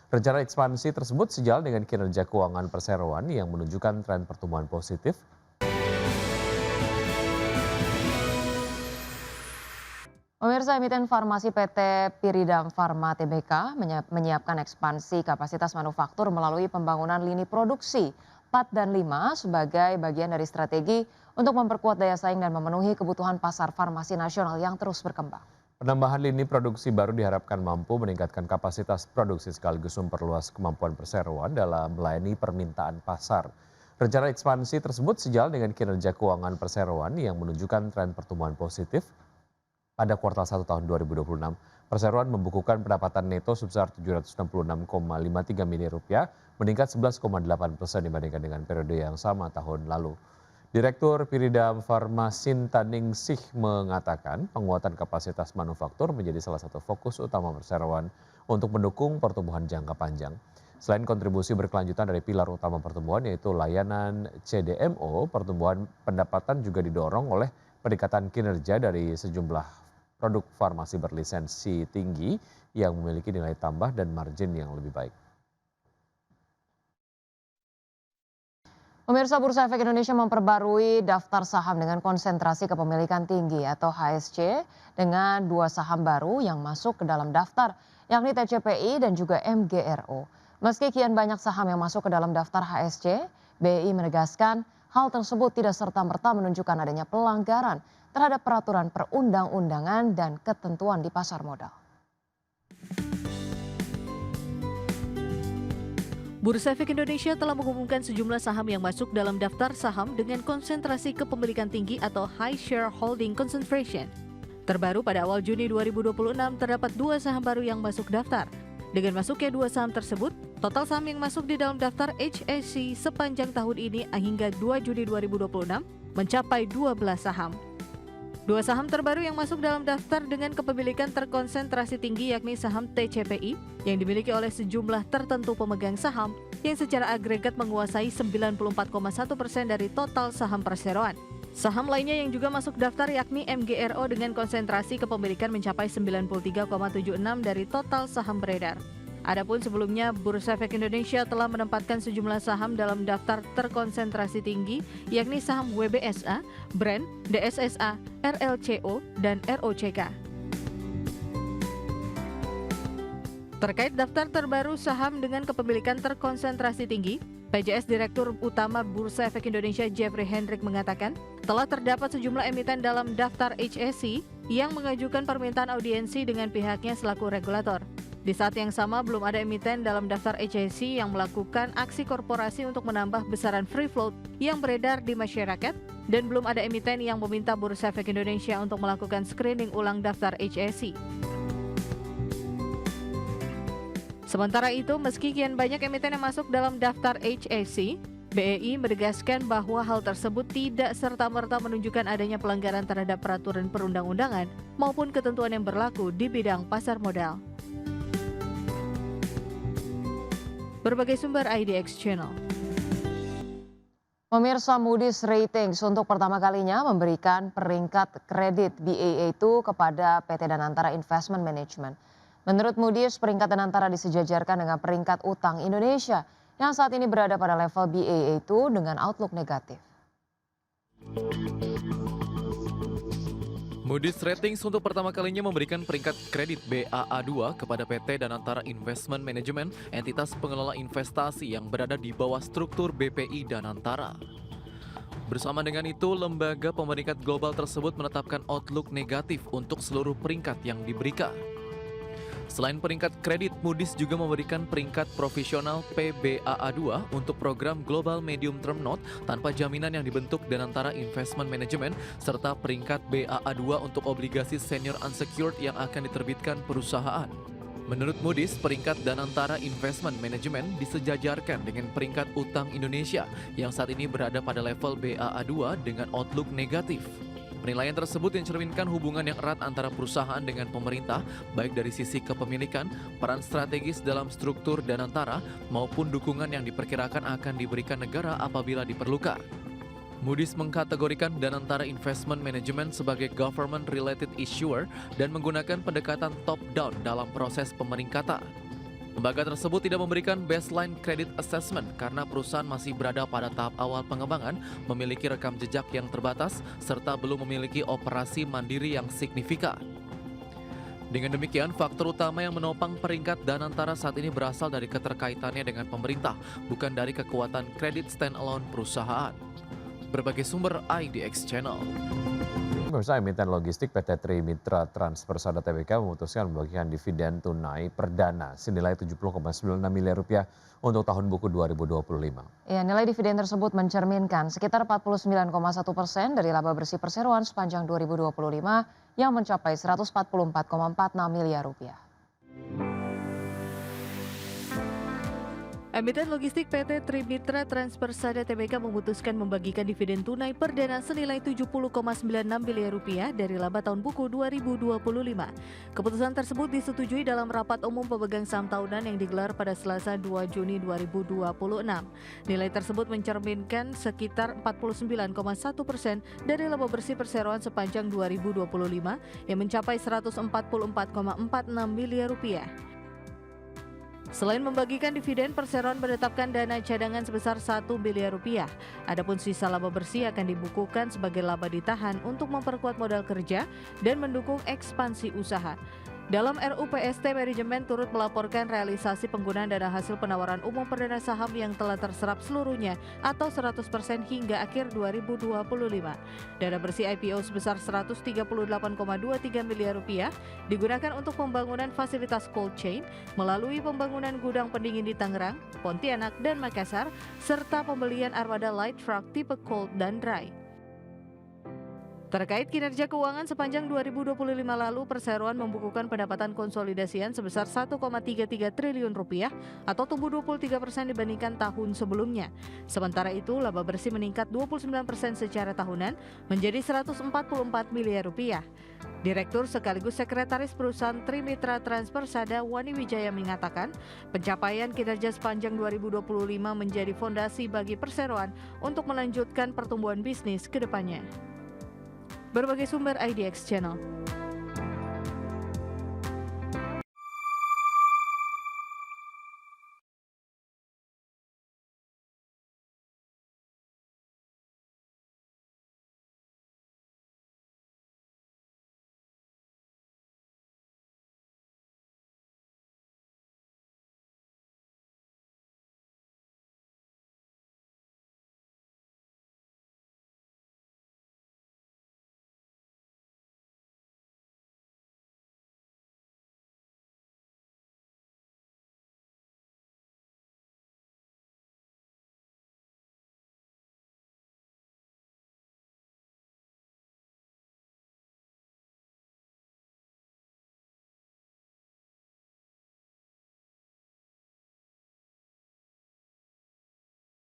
Rencana ekspansi tersebut sejalan dengan kinerja keuangan perseroan yang menunjukkan tren pertumbuhan positif. Pemirsa, emiten farmasi PT Piridam Pharma Tbk menyiapkan ekspansi kapasitas manufaktur melalui pembangunan lini produksi 4 dan 5 sebagai bagian dari strategi untuk memperkuat daya saing dan memenuhi kebutuhan pasar farmasi nasional yang terus berkembang. Penambahan lini produksi baru diharapkan mampu meningkatkan kapasitas produksi sekaligus memperluas kemampuan perseroan dalam melayani permintaan pasar. Rencana ekspansi tersebut sejalan dengan kinerja keuangan perseroan yang menunjukkan tren pertumbuhan positif. Pada kuartal 1 tahun 2026, perseroan membukukan pendapatan neto sebesar Rp766,53 miliar, meningkat 11,8% dibandingkan dengan periode yang sama tahun lalu. Direktur Piridam Pharma Sintaningsih mengatakan penguatan kapasitas manufaktur menjadi salah satu fokus utama perseroan untuk mendukung pertumbuhan jangka panjang. Selain kontribusi berkelanjutan dari pilar utama pertumbuhan yaitu layanan CDMO, pertumbuhan pendapatan juga didorong oleh peningkatan kinerja dari sejumlah produk farmasi berlisensi tinggi yang memiliki nilai tambah dan margin yang lebih baik. Pemirsa, Bursa Efek Indonesia memperbarui daftar saham dengan konsentrasi kepemilikan tinggi atau HSC dengan 2 saham baru yang masuk ke dalam daftar, yakni TCPI dan juga MGRO. Meski kian banyak saham yang masuk ke dalam daftar HSC, BI menegaskan hal tersebut tidak serta-merta menunjukkan adanya pelanggaran terhadap peraturan perundang-undangan dan ketentuan di pasar modal. Bursa Efek Indonesia telah mengumumkan sejumlah saham yang masuk dalam daftar saham dengan konsentrasi kepemilikan tinggi atau High Share Holding Concentration. Terbaru pada awal Juni 2026 terdapat 2 saham baru yang masuk daftar. Dengan masuknya 2 saham tersebut, total saham yang masuk di dalam daftar HSC sepanjang tahun ini hingga 2 Juni 2026 mencapai 12 saham. 2 saham terbaru yang masuk dalam daftar dengan kepemilikan terkonsentrasi tinggi yakni saham TCPI yang dimiliki oleh sejumlah tertentu pemegang saham yang secara agregat menguasai 94,1% dari total saham perseroan. Saham lainnya yang juga masuk daftar yakni MGRO dengan konsentrasi kepemilikan mencapai 93,76 dari total saham beredar. Adapun sebelumnya, Bursa Efek Indonesia telah menempatkan sejumlah saham dalam daftar terkonsentrasi tinggi, yakni saham WBSA, Brand, DSSA, RLCO, dan ROCK. Terkait daftar terbaru saham dengan kepemilikan terkonsentrasi tinggi, PJS Direktur Utama Bursa Efek Indonesia Jeffrey Hendrik mengatakan, telah terdapat sejumlah emiten dalam daftar HSC yang mengajukan permintaan audiensi dengan pihaknya selaku regulator. Di saat yang sama, belum ada emiten dalam daftar HSC yang melakukan aksi korporasi untuk menambah besaran free float yang beredar di masyarakat, dan belum ada emiten yang meminta Bursa Efek Indonesia untuk melakukan screening ulang daftar HSC. Sementara itu, meski kian banyak emiten yang masuk dalam daftar HSC, BEI menegaskan bahwa hal tersebut tidak serta-merta menunjukkan adanya pelanggaran terhadap peraturan perundang-undangan maupun ketentuan yang berlaku di bidang pasar modal. Berbagai sumber IDX Channel. Pemirsa, Moody's Ratings untuk pertama kalinya memberikan peringkat kredit Baa2 kepada PT Danantara Investment Management. Menurut Moody's, peringkat Danantara disejajarkan dengan peringkat utang Indonesia yang saat ini berada pada level Baa2 dengan outlook negatif. Moody's Ratings untuk pertama kalinya memberikan peringkat kredit Baa2 kepada PT Danantara Investment Management, entitas pengelola investasi yang berada di bawah struktur BPI Danantara. Bersama dengan itu, lembaga pemeringkat global tersebut menetapkan outlook negatif untuk seluruh peringkat yang diberikan. Selain peringkat kredit, Moody's juga memberikan peringkat profesional PBAA2 untuk program Global Medium Term Note tanpa jaminan yang dibentuk Danantara Investment Management, serta peringkat BAA2 untuk obligasi senior unsecured yang akan diterbitkan perusahaan. Menurut Moody's, peringkat Danantara Investment Management disejajarkan dengan peringkat utang Indonesia yang saat ini berada pada level BAA2 dengan outlook negatif. Penilaian tersebut mencerminkan hubungan yang erat antara perusahaan dengan pemerintah, baik dari sisi kepemilikan, peran strategis dalam struktur Danantara, maupun dukungan yang diperkirakan akan diberikan negara apabila diperlukan. Moody's mengkategorikan Danantara Investment Management sebagai government-related issuer dan menggunakan pendekatan top-down dalam proses pemeringkatan. Lembaga tersebut tidak memberikan baseline credit assessment karena perusahaan masih berada pada tahap awal pengembangan, memiliki rekam jejak yang terbatas, serta belum memiliki operasi mandiri yang signifikan. Dengan demikian, faktor utama yang menopang peringkat Danantara saat ini berasal dari keterkaitannya dengan pemerintah, bukan dari kekuatan kredit standalone perusahaan. Berbagai sumber IDX Channel. Pemirsa, emiten logistik PT Trimitra Transpersada Tbk memutuskan membagikan dividen tunai perdana senilai 70,96 miliar rupiah untuk tahun buku 2025. Ya, nilai dividen tersebut mencerminkan sekitar 49,1% dari laba bersih perseroan sepanjang 2025 yang mencapai 144,46 miliar rupiah. Emiten logistik PT Trimitra Transpersada Tbk memutuskan membagikan dividen tunai perdana senilai 70,96 miliar rupiah dari laba tahun buku 2025. Keputusan tersebut disetujui dalam rapat umum pemegang saham tahunan yang digelar pada Selasa 2 Juni 2026. Nilai tersebut mencerminkan sekitar 49,1% dari laba bersih perseroan sepanjang 2025 yang mencapai 144,46 miliar rupiah. Selain membagikan dividen, perseroan menetapkan dana cadangan sebesar 1 miliar rupiah. Adapun sisa laba bersih akan dibukukan sebagai laba ditahan untuk memperkuat modal kerja dan mendukung ekspansi usaha. Dalam RUPST, manajemen turut melaporkan realisasi penggunaan dana hasil penawaran umum perdana saham yang telah terserap seluruhnya atau 100% hingga akhir 2025. Dana bersih IPO sebesar 138,23 miliar rupiah digunakan untuk pembangunan fasilitas cold chain melalui pembangunan gudang pendingin di Tangerang, Pontianak, dan Makassar, serta pembelian armada light truck tipe cold dan dry. Terkait kinerja keuangan sepanjang 2025 lalu, perseroan membukukan pendapatan konsolidasian sebesar 1,33 triliun rupiah atau tumbuh 23% dibandingkan tahun sebelumnya. Sementara itu, laba bersih meningkat 29% secara tahunan menjadi 144 miliar rupiah. Direktur sekaligus sekretaris perusahaan Trimitra Transpersada Wani Wijaya mengatakan, pencapaian kinerja sepanjang 2025 menjadi fondasi bagi perseroan untuk melanjutkan pertumbuhan bisnis ke depannya. Berbagai sumber IDX Channel.